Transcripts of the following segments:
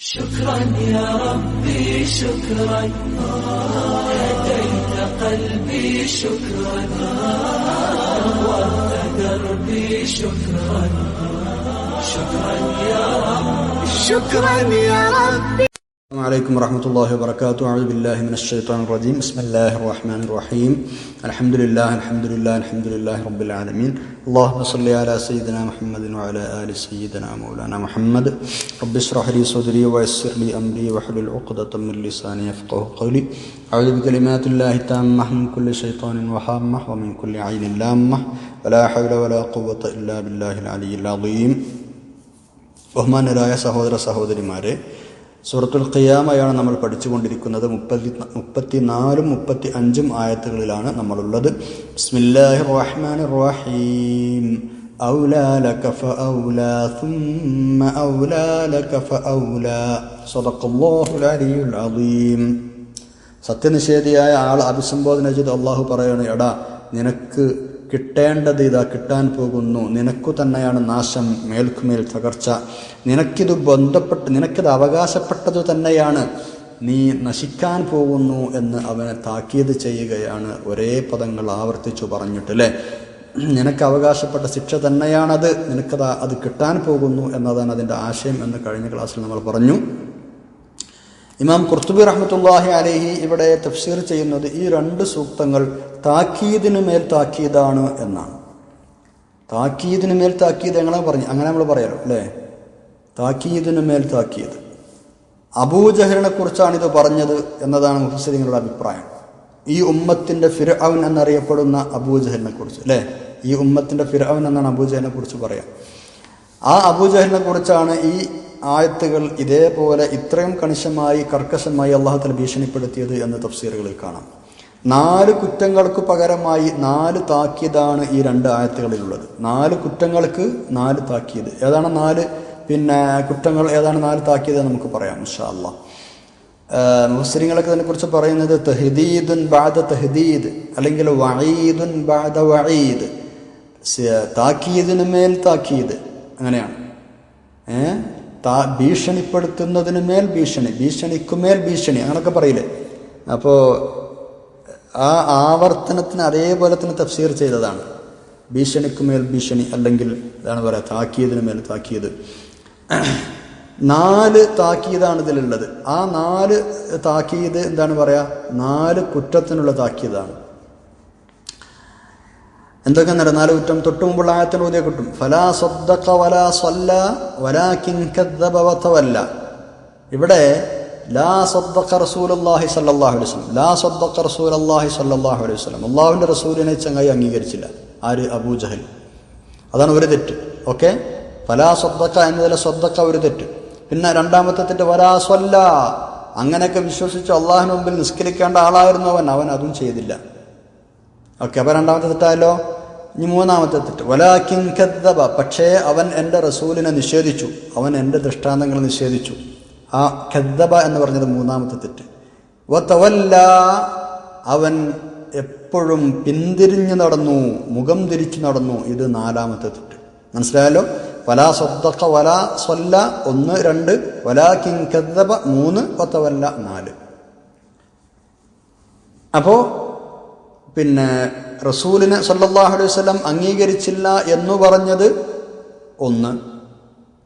شكرا يا ربي شكرا هديت قلبي شكرا نورت دربي شكرا شكرا يا ربي شكرا يا ربي. السلام عليكم ورحمة الله وبركاته. أعوذ بالله من الشيطان الرجيم. بسم الله الرحمن الرحيم. الحمد لله رب العالمين. اللهم صل على سيدنا محمد وعلى آل سيدنا مولانا محمد. رب اشرح لي صدري ويسر لي أمري واحلل عقدة من لساني يفقهوا قولي. أعوذ بكلمات الله التامة من كل شيطان وهامة ومن كل عين لامة ولا حول ولا قوة إلا بالله العلي العظيم. ബഹുമാനരായ സഹോദര സഹോദരിമാരെ, സൂറത്തുൽ ഖിയാമയാണ് നമ്മൾ പഠിച്ചുകൊണ്ടിരിക്കുന്നത്. 34 35 ആയത്തുകളിലാണ് നമ്മളുള്ളത്. ബിസ്മില്ലാഹിർ റഹ്മാനിർ റഹീം. ഔലാ ലക ഫഔലാ സുമ്മ ഔലാ ലക ഫഔലാ. സദഖല്ലാഹുൽ അലിയുൽ അദീം. സത്യനിഷേധിയായ ആൾ അഭിസംബോധന ചെയ്ത് അള്ളാഹു പറയാണ്, എടാ നിനക്ക് കിട്ടേണ്ടത് ഇതാ കിട്ടാൻ പോകുന്നു, നിനക്കു തന്നെയാണ് നാശം, മേൽക്കുമേൽ തകർച്ച, നിനക്കിത് അവകാശപ്പെട്ടത് തന്നെയാണ്, നീ നശിക്കാൻ പോകുന്നു എന്ന് അവനെ താക്കീത് ചെയ്യുകയാണ്. ഒരേ പദങ്ങൾ ആവർത്തിച്ചു പറഞ്ഞിട്ടല്ലേ, നിനക്ക് അവകാശപ്പെട്ട ശിക്ഷ തന്നെയാണത്, അത് കിട്ടാൻ പോകുന്നു എന്നതാണ് അതിൻ്റെ ആശയം എന്ന് കഴിഞ്ഞ ക്ലാസ്സിൽ നമ്മൾ പറഞ്ഞു. ഇമാം ഖുർത്തുബി റഹ്മത്തുള്ളാഹി അലൈഹി ഇവിടെ തഫ്സീർ ചെയ്യുന്നത് ഈ 2 സൂക്തങ്ങൾ താക്കീദിന് മേൽ താക്കീതാണ് എന്നാണ്. താക്കീദിന് മേൽ താക്കീത് അങ്ങനെ നമ്മൾ പറയാലോ അല്ലേ, താക്കീദിന് മേൽ താക്കീത്. അബൂജഹലിനെ കുറിച്ചാണ് ഇത് പറഞ്ഞത് എന്നതാണ് മുഫസ്സിരീങ്ങളുടെ അഭിപ്രായം. ഈ ഉമ്മത്തിന്റെ ഫിർഔൻ എന്നറിയപ്പെടുന്ന അബൂജഹലിനെ കുറിച്ച് അല്ലേ, ഈ ഉമ്മത്തിന്റെ ഫിർഔൻ എന്നാണ് അബൂജഹലിനെ കുറിച്ച് പറയാം. ആ അബൂജഹലിനെ കുറിച്ചാണ് ഈ ആയത്തുകൾ ഇതേപോലെ ഇത്രയും കർക്കശമായി അല്ലാഹു തആല ഭീഷണിപ്പെടുത്തിയത് എന്ന് തഫ്സീറുകളിൽ കാണാം. 4 കുറ്റങ്ങൾക്ക് പകരമായി 4 താക്കീതാണ് ഈ 2 ആയത്തുകളിലുള്ളത്. 4 കുറ്റങ്ങൾക്ക് 4 താക്കീത്. ഏതാണ് 4 കുറ്റങ്ങൾ, ഏതാണ് 4 താക്കീത് നമുക്ക് പറയാം ഇൻഷാ അല്ലാഹ്. മുഫസ്സിരീങ്ങളൊക്കെ അതിനെക്കുറിച്ച് പറയുന്നത് തഹ്ദീദുൻ ബഅദ തഹ്ദീദ്, അല്ലെങ്കിൽ വഈദുൻ ബഅദ വഈദ്, താക്കീദിന് മേൽ താക്കീത്, അങ്ങനെയാണ്. ഭീഷണിപ്പെടുത്തുന്നതിന് മേൽ ഭീഷണി, ഭീഷണിക്കുമേൽ ഭീഷണി, അങ്ങനൊക്കെ പറയില്ലേ. അപ്പോൾ ആ ആവർത്തനത്തിന് അതേപോലെ തന്നെ തഫ്സീർ ചെയ്തതാണ്. ഭീഷണിക്കുമേൽ ഭീഷണി, അല്ലെങ്കിൽ എന്താണ് പറയുക, താക്കീദിന് മേൽ താക്കീത്. 4 താക്കീതാണ് ഇതിലുള്ളത്. ആ 4 താക്കീത് എന്താണ് പറയുക, 4 കുറ്റത്തിനുള്ള താക്കീതാണ്. എന്തൊക്കെ 4 കുറ്റം തൊട്ട് മുമ്പുള്ള ആയത്തിന് ഓതിയാൽ കിട്ടും. ഫലാ സദ്ദഖ വലാ സല്ല വലാകിൻ കദ്ദബ വതവല്ല. ഇവിടെ ലാ സദ്ദഖ റസൂലുള്ളാഹി സ്വല്ലല്ലാഹു അലൈഹി വസല്ലം, ലാ സദ്ദഖ റസൂലുള്ളാഹി സ്വല്ലല്ലാഹു അലൈഹി വസല്ലം, അല്ലാഹുവിന്റെ റസൂലിനെ ചങ്ങായി അംഗീകരിച്ചില്ല. ആര്? അബൂജഹൽ. അതാണ് ഒരു തെറ്റ്. ഓക്കെ, ഫലാ സദ്ദഖ എന്നതിലെ സദ്ദഖ ഒരു തെറ്റ്. പിന്നെ രണ്ടാമത്തെ തെറ്റ് വലാ സല്ല, അങ്ങനെയൊക്കെ വിശ്വസിച്ച് അള്ളാഹുവിന് മുമ്പിൽ നിസ്കരിക്കേണ്ട ആളായിരുന്നു അവൻ അതും ചെയ്തില്ല. ഓക്കെ, അപ്പോൾ രണ്ടാമത്തെ തെറ്റായല്ലോ. ഇനി മൂന്നാമത്തെ തെറ്റ് വലാകിൻ കദ്ദബ, പക്ഷേ അവൻ എൻ്റെ റസൂലിനെ നിഷേധിച്ചു, അവൻ എൻ്റെ ദൃഷ്ടാന്തങ്ങൾ നിഷേധിച്ചു. ആ കദ്ദബ എന്ന് പറഞ്ഞത് മൂന്നാമത്തെ തെറ്റ്. വതവല്ല, അവൻ എപ്പോഴും പിന്തിരിഞ്ഞു നടന്നു, മുഖം തിരിച്ചു നടന്നു, ഇത് 4ാമത്തെ തെറ്റ്. മനസ്സിലായല്ലോ. വലാ സദ്ദഖ വലാ സ്വല്ല 1 2, വലാകിൻ കദ്ദബ 3, വതവല്ല 4. അപ്പോൾ റസൂലിനെ സല്ലല്ലാഹു അലൈഹി വസല്ലം അംഗീകരിച്ചില്ല എന്ന് പറഞ്ഞത് 1,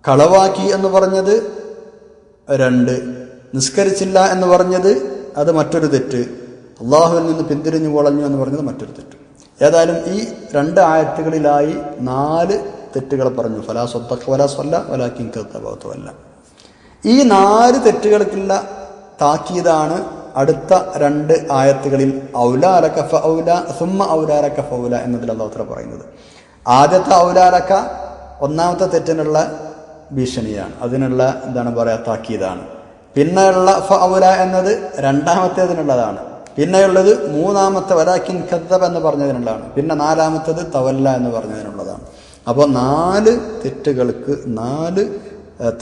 കളവാക്കി എന്ന് പറഞ്ഞത് 2, നിസ്കരിച്ചില്ല എന്ന് പറഞ്ഞത് അത് മറ്റൊരു തെറ്റ്, അള്ളാഹുവിൽ നിന്ന് പിന്തിരിഞ്ഞു വളഞ്ഞു എന്ന് പറഞ്ഞത് മറ്റൊരു തെറ്റ്. ഏതായാലും ഈ 2 ആയത്തുകളിലായി 4 തെറ്റുകൾ പറഞ്ഞു. ഫലാ സദ്ദഖ വലാ സ്വല്ല വലാകിൻ കദ്ദബ വതവല്ല. ഈ 4 തെറ്റുകൾക്കുള്ള താക്കീതാണ് അടുത്ത 2 ആയത്തുകളിൽ ഔലാ ലക ഫഔലാ സുമ്മ ഔലാ ലക ഫൗലാ എന്നതിൽ അല്ലാഹു തആല പറയുന്നത്. ആദ്യത്തെ ഔലാ ലക 1ാമത്തെ തെറ്റിനുള്ള ഭീഷണിയാണ്, അതിനുള്ള എന്താണ് പറയുക, താക്കീതാണ്. പിന്നെയുള്ള ഫൗലാ എന്നത് 2ാമത്തേതിനുള്ളതാണ്. പിന്നെയുള്ളത് 3ാമത്തെ വലാകിൻ കദ്ദബ എന്ന് പറഞ്ഞതിനുള്ളതാണ്. പിന്നെ 4ാമത്തേത് തവല്ല എന്ന് പറഞ്ഞതിനുള്ളതാണ്. അപ്പോൾ 4 തെറ്റുകൾക്ക് 4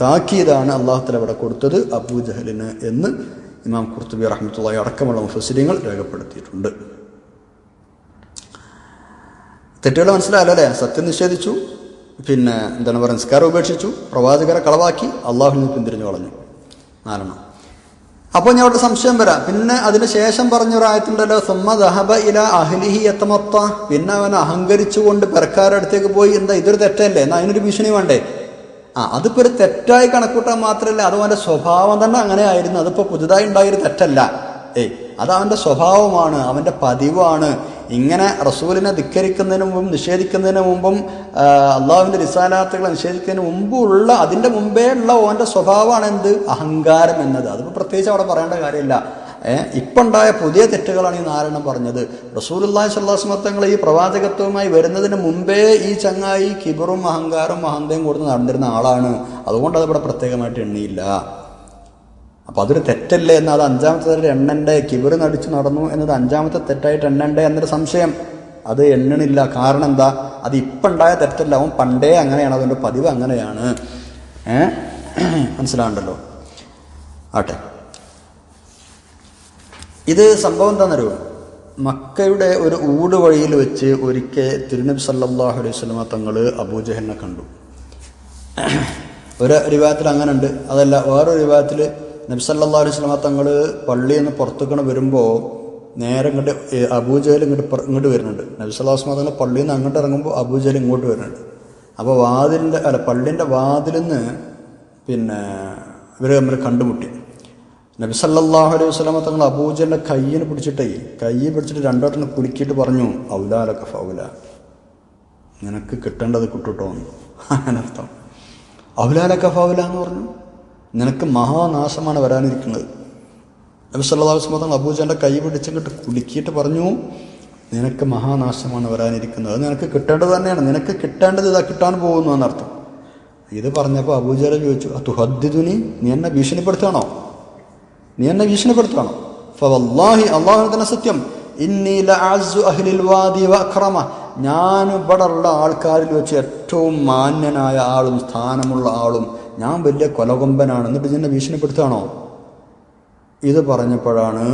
താക്കീതാണ് അല്ലാഹു തആല ഇവിടെ കൊടുത്തത് അബൂജഹലിന് എന്ന് ഇമാം ഖുർത്തുബി റഹ്മത്തുള്ളാഹി അടക്കമുള്ള മുഫസ്സിരീങ്ങൾ രേഖപ്പെടുത്തിയിട്ടുണ്ട്. തെറ്റുകൾ മനസ്സിലായല്ലോ അല്ലേ. സത്യം നിഷേധിച്ചു, എന്താണ് പറയുക, നിസ്കാരം ഉപേക്ഷിച്ചു, പ്രവാചകരെ കളവാക്കി, അള്ളാഹുവിൽ നിന്ന് പിന്തിരിഞ്ഞു കളഞ്ഞു. 4. അപ്പോൾ ഞാൻ അവിടെ സംശയം വരാം. പിന്നെ അതിന് ശേഷം പറഞ്ഞൊരായത്തുണ്ടല്ലോ, സുമ്മ ദഹബ ഇല അഹ്ലിഹി യതമത്ത, പിന്നെ അവൻ അഹങ്കരിച്ചുകൊണ്ട് പെരക്കാരുടെ അടുത്തേക്ക് പോയി. എന്താ ഇതൊരു തെറ്റല്ലേ? എന്നാൽ അതിനൊരു ഭീഷണി വേണ്ടേ? അതിപ്പോൾ ഒരു തെറ്റായി കണക്കൂട്ടാൻ മാത്രമല്ല, അത് അവൻ്റെ സ്വഭാവം തന്നെ അങ്ങനെ ആയിരുന്നു. അതിപ്പോൾ പുതുതായി ഉണ്ടായൊരു തെറ്റല്ല. അത് അവൻ്റെ സ്വഭാവമാണ്, അവൻ്റെ പതിവാണ്. ഇങ്ങനെ റസൂലിനെ ധിക്കരിക്കുന്നതിന് മുമ്പും നിഷേധിക്കുന്നതിന് മുമ്പും അള്ളാഹുവിൻ്റെ റിസാലാത്തുകളെ നിഷേധിക്കുന്നതിന് മുമ്പുള്ള അതിൻ്റെ മുമ്പേ ഉള്ള ഓൻ്റെ സ്വഭാവമാണ് എന്ത്? അഹങ്കാരം എന്നത്. അതിപ്പോൾ പ്രത്യേകിച്ച് അവിടെ പറയേണ്ട കാര്യമില്ല. ഇപ്പം ഉണ്ടായ പുതിയ തെറ്റുകളാണ് ഈ 4 പറഞ്ഞത്. റസൂലുള്ളാഹി സ്വല്ലല്ലാഹു അലൈഹി വസല്ലം തങ്ങൾ ഈ പ്രവാചകത്വവുമായി വരുന്നതിന് മുമ്പേ ഈ ചങ്ങായി കിബറും അഹങ്കാരവും അഹന്തയും കൊടുത്ത് നടന്നിരുന്ന ആളാണ്. അതുകൊണ്ട് അതിവിടെ പ്രത്യേകമായിട്ട് എണ്ണിയില്ല. അപ്പം അതൊരു തെറ്റല്ലേ എന്ന്, അത് 5ാമത്തെ എണ്ണണ്ടേ? കിബർ നടിച്ചു നടന്നു എന്നത് 5ാമത്തെ തെറ്റായിട്ട് എണ്ണണ്ടേ എന്നൊരു സംശയം. അത് എണ്ണണില്ല. കാരണം എന്താ? അത് ഇപ്പം ഉണ്ടായ തെറ്റല്ല, അവൻ പണ്ടേ അങ്ങനെയാണ്, അതുകൊണ്ട് പതിവ് അങ്ങനെയാണ്. മനസ്സിലാണ്ടല്ലോ. ആട്ടെ, ഇത് സംഭവം എന്താണെന്നറിയോ? മക്കയുടെ ഒരു ഊട് വഴിയിൽ വെച്ച് ഒരിക്കൽ തിരുനബി സല്ലല്ലാഹു അലൈഹി വസല്ലമ തങ്ങൾ അബൂജഹലിനെ കണ്ടു. ഒരു റിവായത്തിൽ അങ്ങനെ ഉണ്ട്. അതല്ല, വേറൊരു റിവായത്തിൽ നബി സല്ലല്ലാഹു അലൈഹി വസല്ലമ തങ്ങൾ പള്ളിയിൽ നിന്ന് പുറത്തേക്ക് വരുമ്പോൾ നേരെ ഇങ്ങോട്ട് അബൂജഹൽ ഇങ്ങോട്ട് വരുന്നുണ്ട്. നബി സല്ലല്ലാഹു അലൈഹി വസല്ലമ തങ്ങൾ പള്ളിയിൽ നിന്ന് അങ്ങോട്ട് ഇറങ്ങുമ്പോൾ അബൂജഹൽ ഇങ്ങോട്ട് വരുന്നുണ്ട്. അപ്പോൾ പള്ളിൻ്റെ വാതിലിൽ നിന്ന് പിന്നെ ഇവർ തമ്മിൽ കണ്ടുമുട്ടി. നബി സല്ലല്ലാഹു അലൈഹി വസല്ലമ തങ്ങൾ അബൂജഹലിൻ്റെ കയ്യിന് പിടിച്ചിട്ട് 2 കുലുക്കിയിട്ട് പറഞ്ഞു, ഔലാലക ഫൗല, നിനക്ക് കിട്ടേണ്ടത് കിട്ടുട്ടോ എന്ന്. അതിനർത്ഥം ഔലാലക ഫൗല എന്ന് പറഞ്ഞു, നിനക്ക് മഹാനാശമാണ് വരാനിരിക്കുന്നത്. നബി സല്ലല്ലാഹു അലൈഹി വസല്ലം തങ്ങൾ അബൂജഹലിൻ്റെ കൈ പിടിച്ചിട്ട് കുലുക്കിയിട്ട് പറഞ്ഞു, നിനക്ക് മഹാനാശമാണ് വരാനിരിക്കുന്നത്, അത് നിനക്ക് കിട്ടേണ്ടത് തന്നെയാണ്, നിനക്ക് കിട്ടേണ്ടത് ഇതാ കിട്ടാൻ പോകുന്നു എന്നർത്ഥം. ഇത് പറഞ്ഞപ്പോൾ അബൂജഹൽ ചോദിച്ചു, തുഹദ്ദിദുനി, നീ എന്നെ ഭീഷണിപ്പെടുത്തുകയാണോ? ഫവല്ലാഹി, അല്ലാഹുവിനെ തന്നെ സത്യം, ഇന്നി ലഅസ്സു അഹ്ലിൽ വാദി വഅക്രമ, ഞാൻ ഇവിടെ ഉള്ള ആൾക്കാരിൽ വെച്ച് ഏറ്റവും മാന്യനായ ആളും സ്ഥാനമുള്ള ആളും, ഞാൻ വലിയ കൊലകൊമ്പനാണ്, എന്നിട്ട് നിന്നെ ഭീഷണിപ്പെടുത്തുകയാണോ? ഇത് പറഞ്ഞപ്പോഴാണ്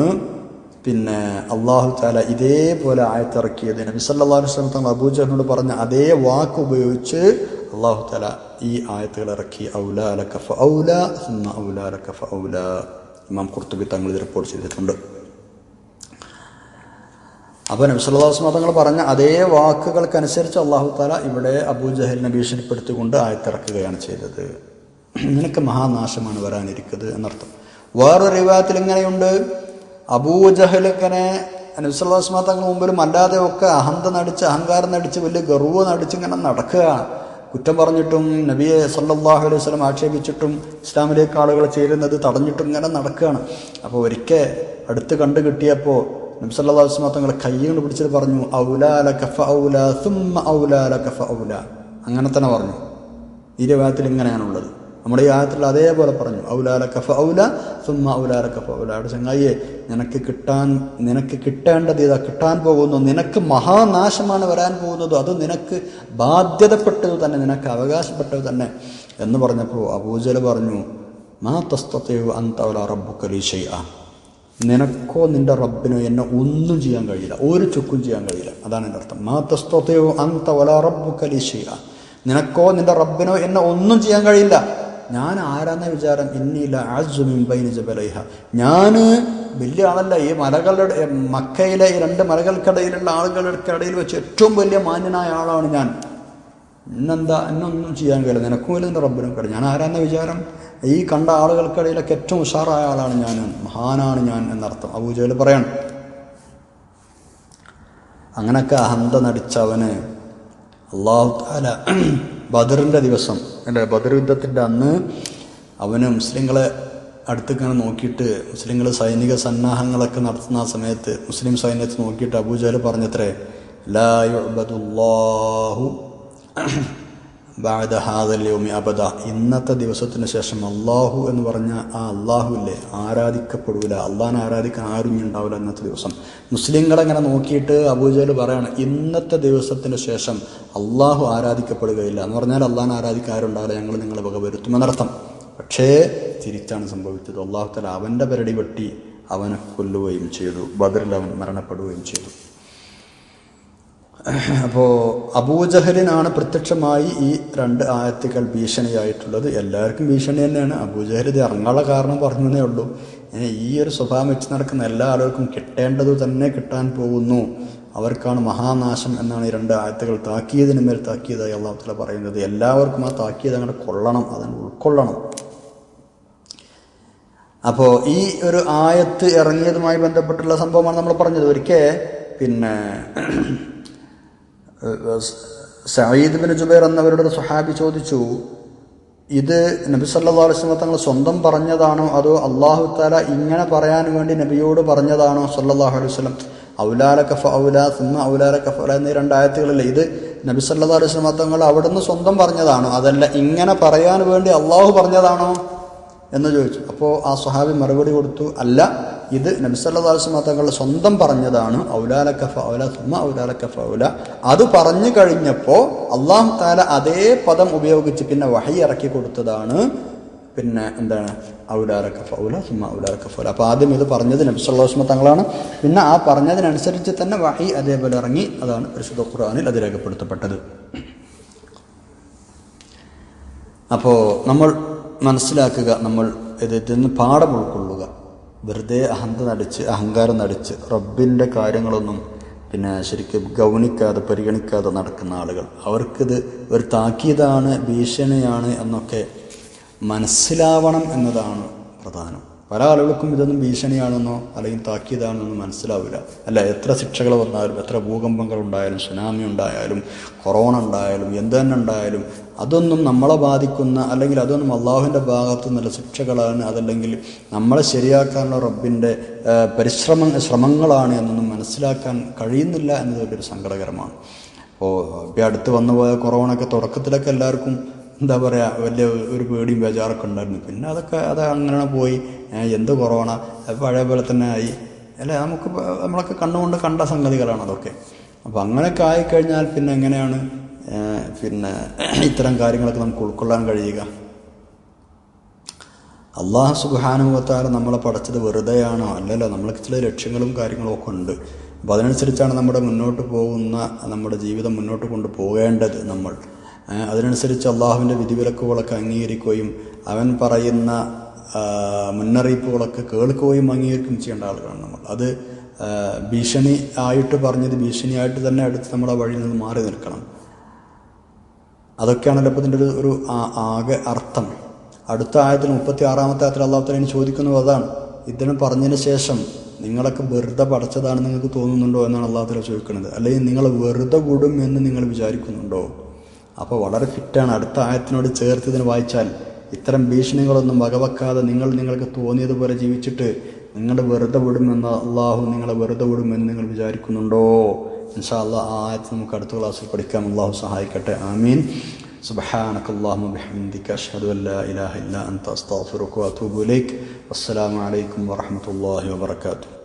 പിന്നെ അല്ലാഹു തആല ഇതേപോലെ ആയത്തിറക്കിയത്. നബി സല്ലല്ലാഹു അലൈഹി വസല്ലം തങ്ങൾ അബൂജഹലിനോട് പറഞ്ഞ അതേ വാക്ക് ഉപയോഗിച്ച് അല്ലാഹു തആല ഈ ആയത്തുകൾ ഇറക്കി. ഔലാ ലക ഫഔലാ സുമ്മ ഔലാ ലക ഫഔലാ. ഇമാം ഖുർത്തുബി തങ്ങൾ ഇത് റിപ്പോർട്ട് ചെയ്തിട്ടുണ്ട്. അപ്പോൾ നബി സല്ലല്ലാഹു അലൈഹി വസല്ലം തങ്ങൾ പറഞ്ഞ അതേ വാക്കുകൾക്കനുസരിച്ച് അല്ലാഹു തആല ഇവിടെ അബൂജഹലിനെ ഭീഷണിപ്പെടുത്തിക്കൊണ്ട് ആയത്തിറക്കുകയാണ് ചെയ്തത്. നിനക്ക് മഹാനാശമാണ് വരാനിരിക്കുന്നത് എന്നർത്ഥം. വേറൊരു റിവായത്തിൽ ഇങ്ങനെയുണ്ട്, അബൂജഹൽ ഇങ്ങനെ നബി സല്ലല്ലാഹു അലൈഹി വസല്ലം തങ്ങൾ മുമ്പിലും അല്ലാതെ ഒക്കെ അഹന്ത നടിച്ച് അഹങ്കാരം നടിച്ച് വലിയ ഗർവ് നടിച്ച് ഇങ്ങനെ നടക്കുകയാണ്. കുറ്റം പറഞ്ഞിട്ടും നബിയെ സല്ലല്ലാഹു അലൈഹി വസല്ലം ആക്ഷേപിച്ചിട്ടും ഇസ്ലാമിലേക്ക് ആളുകൾ ചേരുന്നത് തടഞ്ഞിട്ടും ഇങ്ങനെ നടക്കുകയാണ്. അപ്പോൾ ഒരിക്കൽ അടുത്ത് കണ്ടു കിട്ടിയപ്പോൾ നബി സല്ലല്ലാഹു അലൈഹി വസല്ലം തങ്ങൾ കൈ കൊണ്ട് പിടിച്ചിട്ട് പറഞ്ഞു, ഔലാ ലക ഫഔലാ സുമ്മ ഔലാ ലക ഫഔലാ. അങ്ങനെ തന്നെ പറഞ്ഞു. ഈ റിവായത്തിൽ ഇങ്ങനെയാണുള്ളത്. നമ്മുടെ ഈ ആയത്തിൽ അതേപോലെ പറഞ്ഞു, ഔലാ ലക ഫഔലാ സുമ്മ ഔലാ ലക ഫഔലാ. അവിടെ ചങ്ങായിയെ, നിനക്ക് കിട്ടേണ്ടത് ഇതാ കിട്ടാൻ പോകുന്നു, നിനക്ക് മഹാനാശമാണ് വരാൻ പോകുന്നത്, അത് നിനക്ക് ബാധ്യതപ്പെട്ടത് തന്നെ, നിനക്ക് അവകാശപ്പെട്ടത് തന്നെ എന്ന് പറഞ്ഞപ്പോൾ അബൂജഹൽ പറഞ്ഞു, മാ തസ്തതിഉ അൻത വലാ റബ്ബുക ലീ ശൈഅ, നിനക്കോ നിന്റെ റബ്ബിനോ എന്നെ ഒന്നും ചെയ്യാൻ കഴിയില്ല, ഒരു ചുക്കും ചെയ്യാൻ കഴിയില്ല. അതാണ് എൻ്റെ അർത്ഥം. മാ തസ്തതിഉ അൻത വലാ റബ്ബുക ലീ ശൈഅ, നിനക്കോ നിന്റെ റബ്ബിനോ എന്നെ ഒന്നും ചെയ്യാൻ കഴിയില്ല. ഞാൻ ആരാന്ന വിചാരം? ഇന്നി ലഅസ്സു മിൻ ബൈനി ജബലൈഹ, ഞാൻ വലിയ ആളല്ല. ഈ മലകളുടെ മക്കയിലെ ഈ 2 മലകൾക്കിടയിലുള്ള ആളുകൾക്കിടയിൽ വെച്ച് ഏറ്റവും വലിയ മാന്യനായ ആളാണ് ഞാൻ. എന്നൊന്നും ചെയ്യാൻ കഴിയില്ല, നിനക്കും ഇല്ല നിന്റെ റബ്ബിനും കഴിയും. ഞാൻ ആരാന്ന വിചാരം? ഈ കണ്ട ആളുകൾക്കിടയിലൊക്കെ ഏറ്റവും ഉഷാറായ ആളാണ് ഞാൻ, മഹാനാണ് ഞാൻ എന്നർത്ഥം. അബൂജഹൽ പറയണം. അങ്ങനെയൊക്കെ അഹന്ത നടിച്ചവന് അല്ലാഹു തആല ബദറിൻ്റെ ദിവസം, ബദർ യുദ്ധത്തിൻ്റെ അന്ന് അവന് മുസ്ലിങ്ങളെ അടുത്തിങ്ങനെ നോക്കിയിട്ട്, മുസ്ലിങ്ങൾ സൈനിക സന്നാഹങ്ങളൊക്കെ നടത്തുന്ന ആ സമയത്ത് മുസ്ലിം സൈന്യത്തെ നോക്കിയിട്ട് അബൂജഹൽ പറഞ്ഞത്രേ, ലാ യുഅ്ബദുല്ലാഹു ബഅദ ഹാദൽ യൗമി അബദ, ഇന്നത്തെ ദിവസത്തിന് ശേഷം അള്ളാഹു എന്ന് പറഞ്ഞ ആ അള്ളാഹു ഇല്ലേ, ആരാധിക്കപ്പെടൂല, അള്ളാഹിനെ ആരാധിക്കാൻ ആരും ഉണ്ടാവില്ല ഇന്നത്തെ ദിവസം. മുസ്ലിങ്ങളെങ്ങനെ നോക്കിയിട്ട് അബൂജഹൽ പറയാണ്, ഇന്നത്തെ ദിവസത്തിന് ശേഷം അള്ളാഹു ആരാധിക്കപ്പെടുകയില്ല എന്ന് പറഞ്ഞാൽ അള്ളാഹിനെ ആരാധിക്കാൻ ആരും ഉണ്ടാവില്ല, ഞങ്ങൾ നിങ്ങളെ വകവരുത്തുമെന്നർത്ഥം. പക്ഷേ തിരിച്ചാണ് സംഭവിച്ചത്. അള്ളാഹു തആല അവൻ്റെ പരടി വെട്ടി അവനെ കൊല്ലുകയും ചെയ്തു, ബദറിൽ അവൻ മരണപ്പെടുകയും ചെയ്തു. അപ്പോൾ അബൂജഹലിനാണ് പ്രത്യക്ഷമായി ഈ 2 ആയത്തുകൾ ഭീഷണിയായിട്ടുള്ളത്. എല്ലാവർക്കും ഭീഷണി തന്നെയാണ്. അബൂജഹൽ ഇത് ഇറങ്ങാനുള്ള കാരണം പറഞ്ഞതേ ഉള്ളൂ. ഈ ഒരു സ്വഭാവം വെച്ച് നടക്കുന്ന എല്ലാ ആളുകൾക്കും കിട്ടേണ്ടത് തന്നെ കിട്ടാൻ പോകുന്നു, അവർക്കാണ് മഹാനാശം എന്നാണ് ഈ 2 ആയത്തുകൾ താക്കീതിന് മേൽ താക്കീതായി അല്ലാഹു തആല പറയുന്നത്. എല്ലാവർക്കും ആ താക്കീത് അങ്ങനെ കൊള്ളണം, അതിനെ ഉൾക്കൊള്ളണം. അപ്പോൾ ഈ ഒരു ആയത്ത് ഇറങ്ങിയതുമായി ബന്ധപ്പെട്ടുള്ള സംഭവമാണ് നമ്മൾ പറഞ്ഞത്. ഒരിക്കൽ പിന്നെ സഈദ് ബിൻ ജുബൈർ എന്നവരുടെ ഒരു സ്വഹാബി ചോദിച്ചു, ഇത് നബി സല്ലല്ലാഹു അലൈഹി വസല്ലം തങ്ങൾ സ്വന്തം പറഞ്ഞതാണോ അതോ അല്ലാഹു തആല ഇങ്ങനെ പറയാൻ വേണ്ടി നബിയോട് പറഞ്ഞതാണോ സല്ലല്ലാഹു അലൈഹി വസല്ലം? ഔലാലക ഫഔലാ സുമ്മ ഔലാലക ഫൗലാ എന്നീ 2 ആയത്തുകളില്ലേ, ഇത് നബി സല്ലല്ലാഹു അലൈഹി വസല്ലം തങ്ങൾ അവിടുന്ന് സ്വന്തം പറഞ്ഞതാണോ അതല്ല ഇങ്ങനെ പറയാൻ വേണ്ടി അല്ലാഹു പറഞ്ഞതാണോ എന്ന് ചോദിച്ചു. അപ്പോൾ ആ സ്വഹാബി മറുപടി കൊടുത്തു, അല്ല, ഇത് നബി സല്ലല്ലാഹു അലൈഹി വസല്ലം തങ്ങൾ സ്വന്തം പറഞ്ഞതാണ്. ഔലാലക ഫൗലാ സുമ്മ ഔലാലക ഫൗലാ. അത് പറഞ്ഞു കഴിഞ്ഞപ്പോൾ അല്ലാഹു തആല അതേ പദം ഉപയോഗിച്ച് പിന്നെ വഹി ഇറക്കി കൊടുത്തതാണ്. പിന്നെ എന്താണ് ഔലാലക ഫൗലാ സുമ്മ ഔലാലക ഫൗലാ. അപ്പോൾ ആദ്യം ഇത് പറഞ്ഞത് നബി സല്ലല്ലാഹു അലൈഹി വസല്ലം തങ്ങളാണ്. പിന്നെ ആ പറഞ്ഞതിനനുസരിച്ച് തന്നെ വഹി അതേപോലെ ഇറങ്ങി. അതാണ് പരിശുദ്ധ ഖുർആനിൽ അത് രേഖപ്പെടുത്തപ്പെട്ടത്. അപ്പോൾ നമ്മൾ മനസ്സിലാക്കുക, നമ്മൾ ഇതിൽ നിന്ന് പാഠം ഉൾക്കൊള്ളുക. വെറുതെ അഹങ്കാരം നടിച്ച് റബ്ബിൻ്റെ കാര്യങ്ങളൊന്നും പിന്നെ ശരിക്കും ഗൗനിക്കാതെ പരിഗണിക്കാതെ നടക്കുന്ന ആളുകൾ, അവർക്കിത് ഒരു താക്കീതാണ്, ഭീഷണിയാണ് എന്നൊക്കെ മനസ്സിലാവണം എന്നതാണ് പ്രധാനം. പല ആളുകൾക്കും ഇതൊന്നും ഭീഷണിയാണെന്നോ അല്ലെങ്കിൽ താക്കീതാണെന്നോ മനസ്സിലാവില്ല. അല്ല, എത്ര ശിക്ഷകൾ വന്നാലും, എത്ര ഭൂകമ്പങ്ങൾ ഉണ്ടായാലും, സുനാമി ഉണ്ടായാലും, കൊറോണ ഉണ്ടായാലും, എന്ത് തന്നെ ഉണ്ടായാലും അതൊന്നും നമ്മളെ ബാധിക്കുന്ന അല്ലെങ്കിൽ അതൊന്നും അള്ളാഹുവിൻ്റെ ഭാഗത്തു നിന്നുള്ള ശിക്ഷകളാണ്, അതല്ലെങ്കിൽ നമ്മളെ ശരിയാക്കാനുള്ള റബ്ബിൻ്റെ ശ്രമങ്ങളാണ് എന്നൊന്നും മനസ്സിലാക്കാൻ കഴിയുന്നില്ല എന്നത് വലിയൊരു സങ്കടകരമാണ്. അപ്പോൾ ഇപ്പോൾ അടുത്ത് വന്നുപോയ കൊറോണയൊക്കെ തുടക്കത്തിലൊക്കെ എല്ലാവർക്കും എന്താ പറയുക, വലിയ ഒരു പേടിയും ബേജാറൊക്കെ ഉണ്ടായിരുന്നു. പിന്നെ അത് അങ്ങനെ പോയി. എന്ത് കൊറോണ പഴയ പോലെ തന്നെ ആയി. അല്ലേ, നമ്മളൊക്കെ കണ്ണുകൊണ്ട് കണ്ട സംഗതികളാണ് അതൊക്കെ. അപ്പോൾ അങ്ങനെയൊക്കെ ആയിക്കഴിഞ്ഞാൽ പിന്നെ എങ്ങനെയാണ് പിന്നെ ഇത്തരം കാര്യങ്ങളൊക്കെ നമുക്ക് ഉൾക്കൊള്ളാൻ കഴിയുക? അല്ലാഹു സുബ്ഹാനഹു വ തആല നമ്മളെ പഠിച്ചത് വെറുതെയാണോ? അല്ലല്ലോ, നമ്മൾക്ക് ചില ലക്ഷ്യങ്ങളും കാര്യങ്ങളും ഒക്കെ ഉണ്ട്. അപ്പോൾ അതിനനുസരിച്ചാണ് നമ്മുടെ ജീവിതം മുന്നോട്ട് കൊണ്ടുപോകേണ്ടത്. നമ്മൾ അതിനനുസരിച്ച് അള്ളാഹുവിൻ്റെ വിധിവിലക്കുകളൊക്കെ അംഗീകരിക്കുകയും അവൻ പറയുന്ന മുന്നറിയിപ്പുകളൊക്കെ കേൾക്കുകയും അംഗീകരിക്കുകയും ചെയ്യേണ്ട ആളുകളാണ് നമ്മൾ. അത് ഭീഷണി ആയിട്ട് പറഞ്ഞത് ഭീഷണിയായിട്ട് തന്നെ എടുത്ത് നമ്മുടെ വഴിയിൽ നിന്ന് മാറി നിൽക്കണം. അതൊക്കെയാണല്ലോ ഇപ്പോൾ ഇതിൻ്റെ ഒരു ആകെ അർത്ഥം. അടുത്ത ആയത്തിൽ 36-ാമത്തെ ആയത്തിൽ അല്ലാഹു തആല ചോദിക്കുന്നത് അതാണ്. ഇതിന് പറഞ്ഞതിന് ശേഷം നിങ്ങളൊക്കെ വെറുതെ പഠിച്ചതാണെന്ന് നിങ്ങൾക്ക് തോന്നുന്നുണ്ടോ എന്നാണ് അല്ലാഹു തആല ചോദിക്കുന്നത്. അല്ലെങ്കിൽ നിങ്ങൾ വെറുതെ വിടും എന്ന് നിങ്ങൾ വിചാരിക്കുന്നുണ്ടോ? അപ്പോൾ വളരെ ഫിറ്റാണ്. അടുത്ത ആയത്തിനോട് ചേർത്ത് ഇതിന് വായിച്ചാൽ ഇത്തരം ഭീഷണികളൊന്നും വകവെക്കാതെ നിങ്ങൾക്ക് തോന്നിയതുപോലെ ജീവിച്ചിട്ട് നിങ്ങൾ വെറുതെ വിടുമെന്ന് അള്ളാഹു നിങ്ങളെ വെറുതെ വിടുമെന്ന് നിങ്ങൾ വിചാരിക്കുന്നുണ്ടോ? ഇൻഷാ അല്ലാഹ് ആ ആയത്ത് നമുക്ക് അടുത്ത ക്ലാസ്സിൽ പഠിക്കാം. അള്ളാഹു സഹായിക്കട്ടെ. ആമീൻ. സുബ്ഹാനകല്ലാഹുമ്മ ബിഹംദിക അഷ്ഹദു അൻ ലാ ഇലാഹ ഇല്ലാ അൻത അസ്തഗ്ഫിറുക വഅതൂബു ഇലൈക്. വസ്സലാമു അലൈക്കും വറഹ്മത്തുള്ളാഹി വബറകാതുഹു.